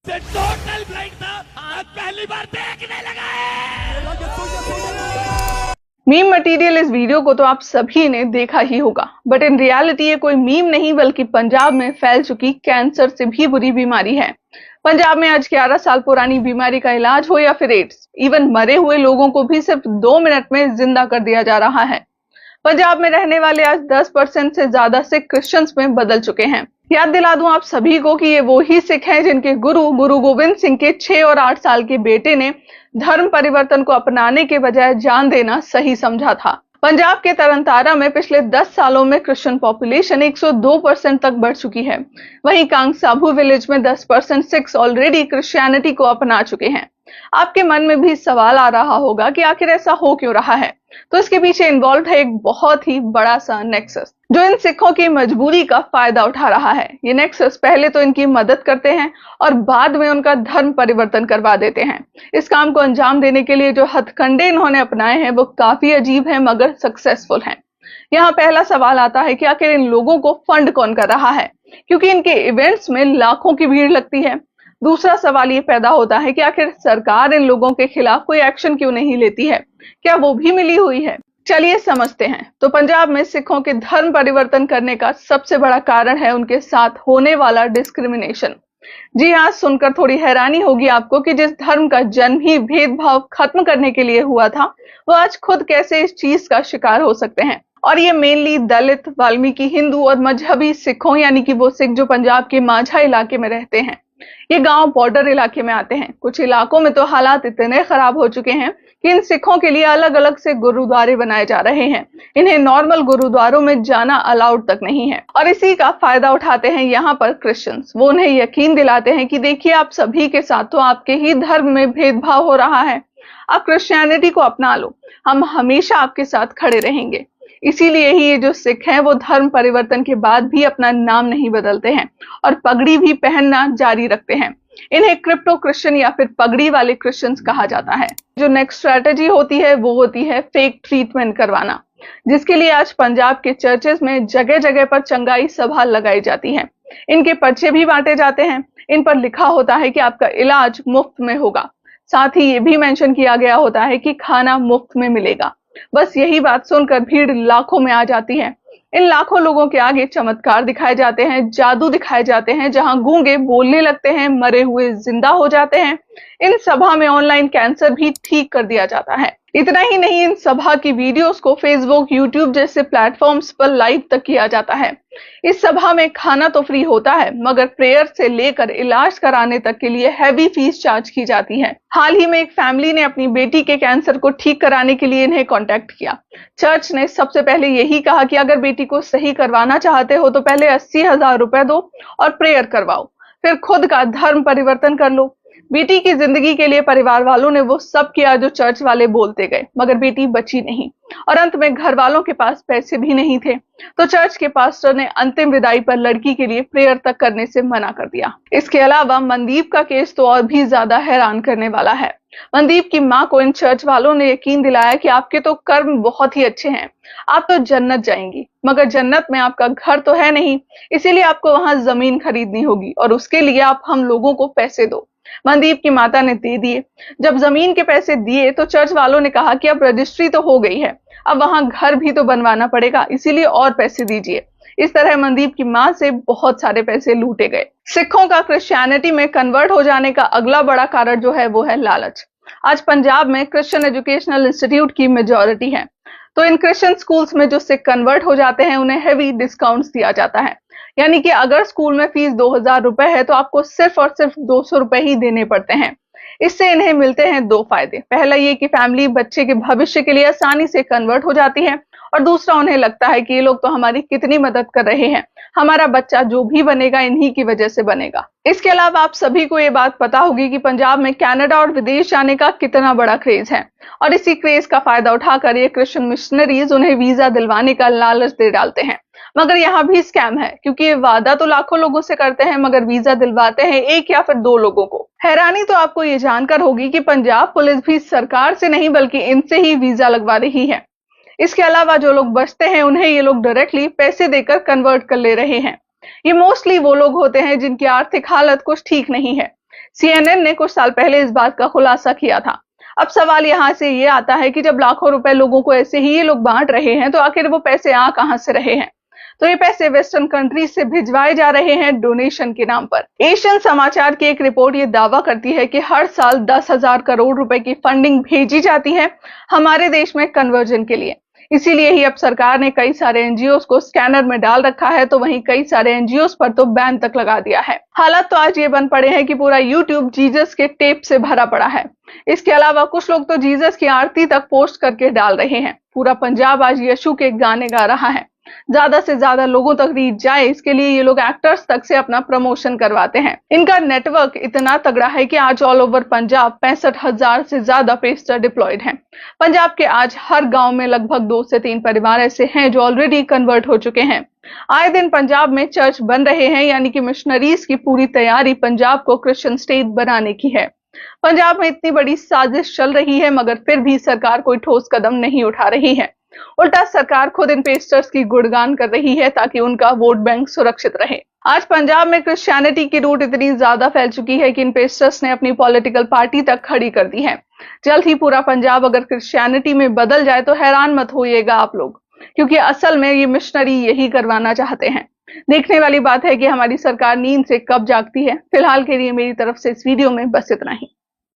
Total blind था, आज पहली बार देखने लगा है। मीम मटेरियल इस वीडियो को तो आप सभी ने देखा ही होगा, बट इन रियलिटी ये कोई मीम नहीं बल्कि पंजाब में फैल चुकी कैंसर से भी बुरी बीमारी है। पंजाब में आज 11 साल पुरानी बीमारी का इलाज हो या फिर एड्स, इवन मरे हुए लोगों को भी सिर्फ 2 मिनट में जिंदा कर दिया जा रहा है। पंजाब में रहने वाले आज 10% से ज्यादा सिख क्रिश्चियंस में बदल चुके हैं। याद दिला दूं आप सभी को कि ये वो ही सिख हैं जिनके गुरु गोविंद सिंह के 6 और 8 साल के बेटे ने धर्म परिवर्तन को अपनाने के बजाय जान देना सही समझा था। पंजाब के तरनतारा में पिछले 10 सालों में क्रिश्चियन पॉपुलेशन 102% तक बढ़ चुकी है। वहीं कांग साबू विलेज में 10% सिख्स ऑलरेडी क्रिश्चियनिटी को अपना चुके हैं। आपके मन में भी सवाल आ रहा होगा कि आखिर ऐसा हो क्यों रहा है, तो इसके पीछे इन्वॉल्व है एक बहुत ही बड़ा सा नेक्सस जो इन सिखों की मजबूरी का फायदा उठा रहा है। ये नेक्सस पहले तो इनकी मदद करते हैं और बाद में उनका धर्म परिवर्तन करवा देते हैं। इस काम को अंजाम देने के लिए जो हथकंडे इन्होंने अपनाए हैं वो काफी अजीब है मगर सक्सेसफुल हैं। यहाँ पहला सवाल आता है कि आखिर इन लोगों को फंड कौन कर रहा है, क्योंकि इनके इवेंट्स में लाखों की भीड़ लगती है। दूसरा सवाल ये पैदा होता है कि आखिर सरकार इन लोगों के खिलाफ कोई एक्शन क्यों नहीं लेती है, क्या वो भी मिली हुई है? चलिए समझते हैं। तो पंजाब में सिखों के धर्म परिवर्तन करने का सबसे बड़ा कारण है उनके साथ होने वाला डिस्क्रिमिनेशन। जी हाँ, सुनकर थोड़ी हैरानी होगी आपको कि जिस धर्म का जन्म ही भेदभाव खत्म करने के लिए हुआ था, वो आज खुद कैसे इस चीज का शिकार हो सकते हैं। और ये मेनली दलित, वाल्मीकि, हिंदू और मजहबी सिखों, यानी कि वो सिख जो पंजाब के माझा इलाके में रहते हैं। ये गांव बॉर्डर इलाके में आते हैं। कुछ इलाकों में तो हालात इतने खराब हो चुके हैं कि इन सिखों के लिए अलग अलग से गुरुद्वारे बनाए जा रहे हैं। इन्हें नॉर्मल गुरुद्वारों में जाना अलाउड तक नहीं है। और इसी का फायदा उठाते हैं यहाँ पर क्रिश्चियंस। वो उन्हें यकीन दिलाते हैं कि देखिए, आप सभी के साथ तो आपके ही धर्म में भेदभाव हो रहा है, आप क्रिश्चियनिटी को अपना लो, हम हमेशा आपके साथ खड़े रहेंगे। इसीलिए ही ये जो सिख हैं वो धर्म परिवर्तन के बाद भी अपना नाम नहीं बदलते हैं और पगड़ी भी पहनना जारी रखते हैं। इन्हें क्रिप्टो क्रिश्चियन या फिर पगड़ी वाले क्रिश्चियंस कहा जाता है। जो नेक्स्ट स्ट्रेटेजी होती है वो होती है फेक ट्रीटमेंट करवाना, जिसके लिए आज पंजाब के चर्चेस में जगह जगह पर चंगाई सभा लगाई जाती है। इनके पर्चे भी बांटे जाते हैं। इन पर लिखा होता है कि आपका इलाज मुफ्त में होगा। साथ ही ये भी मेंशन किया गया होता है कि खाना मुफ्त में मिलेगा। बस यही बात सुनकर भीड़ लाखों में आ जाती है। इन लाखों लोगों के आगे चमत्कार दिखाए जाते हैं, जादू दिखाए जाते हैं, जहां गूंगे बोलने लगते हैं, मरे हुए जिंदा हो जाते हैं। इन सभा में ऑनलाइन कैंसर भी ठीक कर दिया जाता है। इतना ही नहीं, इन सभा की वीडियोस को फेसबुक, यूट्यूब जैसे प्लेटफॉर्म्स पर लाइव तक किया जाता है। इस सभा में खाना तो फ्री होता है मगर प्रेयर से लेकर इलाज कराने तक के लिए हैवी फीस चार्ज की जाती है। हाल ही में एक फैमिली ने अपनी बेटी के कैंसर को ठीक कराने के लिए इन्हें कांटेक्ट किया। चर्च ने सबसे पहले यही कहा कि अगर बेटी को सही करवाना चाहते हो तो पहले 80,000 रुपए दो और प्रेयर करवाओ, फिर खुद का धर्म परिवर्तन कर लो। बेटी की जिंदगी के लिए परिवार वालों ने वो सब किया जो चर्च वाले बोलते गए, मगर बेटी बची नहीं और अंत में घर वालों के पास पैसे भी नहीं थे, तो चर्च के पास्टर ने अंतिम विदाई पर लड़की के लिए प्रेयर तक करने से मना कर दिया। इसके अलावा मनदीप का केस तो और भी ज्यादा हैरान करने वाला है। मनदीप की मां को इन चर्च वालों ने यकीन दिलाया कि आपके तो कर्म बहुत ही अच्छे हैं, आप तो जन्नत जाएंगी, मगर जन्नत में आपका घर तो है नहीं, इसीलिए आपको वहां जमीन खरीदनी होगी और उसके लिए आप हम लोगों को पैसे दो। मनदीप की माता ने दे दिए। जब जमीन के पैसे दिए तो चर्च वालों ने कहा कि अब रजिस्ट्री तो हो गई है, अब वहां घर भी तो बनवाना पड़ेगा, इसीलिए और पैसे दीजिए। इस तरह मनदीप की मां से बहुत सारे पैसे लूटे गए। सिखों का क्रिश्चियनिटी में कन्वर्ट हो जाने का अगला बड़ा कारण जो है वो है लालच। आज पंजाब में क्रिश्चियन एजुकेशनल इंस्टीट्यूट की मेजॉरिटी है, तो इन क्रिश्चियन स्कूल्स में जो सिख कन्वर्ट हो जाते हैं उन्हें हैवी डिस्काउंट्स दिया जाता है। यानी कि अगर स्कूल में फीस 2,000 रुपए है तो आपको सिर्फ और सिर्फ 200 रुपए ही देने पड़ते हैं। इससे इन्हें मिलते हैं 2 फायदे। पहला ये कि फैमिली बच्चे के भविष्य के लिए आसानी से कन्वर्ट हो जाती है और दूसरा उन्हें लगता है कि ये लोग तो हमारी कितनी मदद कर रहे हैं, हमारा बच्चा जो भी बनेगा इन्हीं की वजह से बनेगा। इसके अलावा आप सभी को ये बात पता होगी कि पंजाब में कनाडा और विदेश जाने का कितना बड़ा क्रेज है और इसी क्रेज का फायदा उठाकर ये क्रिश्चियन मिशनरीज उन्हें वीजा दिलवाने का लालच दे डालते हैं। मगर यहाँ भी स्कैम है, क्योंकि ये वादा तो लाखों लोगों से करते हैं मगर वीजा दिलवाते हैं 1 या फिर 2 लोगों को। हैरानी तो आपको ये जानकर होगी कि पंजाब पुलिस भी सरकार से नहीं बल्कि इनसे ही वीजा लगवा रही है। इसके अलावा जो लोग बचते हैं उन्हें ये लोग डायरेक्टली पैसे देकर कन्वर्ट कर ले रहे हैं। ये मोस्टली वो लोग होते हैं जिनकी आर्थिक हालत कुछ ठीक नहीं है। CNN ने कुछ साल पहले इस बात का खुलासा किया था। अब सवाल यहाँ से ये आता है कि जब लाखों रुपए लोगों को ऐसे ही ये लोग बांट रहे हैं तो आखिर वो पैसे आ कहां से रहे हैं? तो ये पैसे वेस्टर्न कंट्रीज से भिजवाए जा रहे हैं डोनेशन के नाम पर। एशियन समाचार की एक रिपोर्ट ये दावा करती है कि हर साल 10,000 करोड़ रुपए की फंडिंग भेजी जाती है हमारे देश में कन्वर्जन के लिए। इसीलिए ही अब सरकार ने कई सारे एनजीओ को स्कैनर में डाल रखा है, तो वहीं कई सारे एनजीओ पर तो बैन तक लगा दिया है। हालात तो आज ये बन पड़े हैं कि पूरा यूट्यूब जीसस के टेप से भरा पड़ा है। इसके अलावा कुछ लोग तो जीसस की आरती तक पोस्ट करके डाल रहे हैं। पूरा पंजाब आज यीशु के गाने गा रहा है। ज्यादा से ज्यादा लोगों तक रीच जाए, इसके लिए ये लोग एक्टर्स तक से अपना प्रमोशन करवाते हैं। इनका नेटवर्क इतना तगड़ा है कि आज ऑल ओवर पंजाब 65,000 से ज्यादा पेस्टर डिप्लॉयड हैं। पंजाब के आज हर गांव में लगभग 2 से 3 परिवार ऐसे हैं जो ऑलरेडी कन्वर्ट हो चुके हैं। आए दिन पंजाब में चर्च बन रहे हैं, यानी कि मिशनरीज की पूरी तैयारी पंजाब को क्रिश्चियन स्टेट बनाने की है। पंजाब में इतनी बड़ी साजिश चल रही है, मगर फिर भी सरकार कोई ठोस कदम नहीं उठा रही है। उल्टा सरकार खुद इन पेस्टर्स की गुणगान कर रही है ताकि उनका वोट बैंक सुरक्षित रहे। आज पंजाब में क्रिश्चियनिटी की रूट इतनी ज्यादा फैल चुकी है कि इन पेस्टर्स ने अपनी पॉलिटिकल पार्टी तक खड़ी कर दी है। जल्द ही पूरा पंजाब अगर क्रिश्चियनिटी में बदल जाए तो हैरान मत होइएगा आप लोग, क्योंकि असल में ये मिशनरी यही करवाना चाहते हैं। देखने वाली बात है कि हमारी सरकार नींद से कब जागती है। फिलहाल के लिए मेरी तरफ से इस वीडियो में बस इतना ही।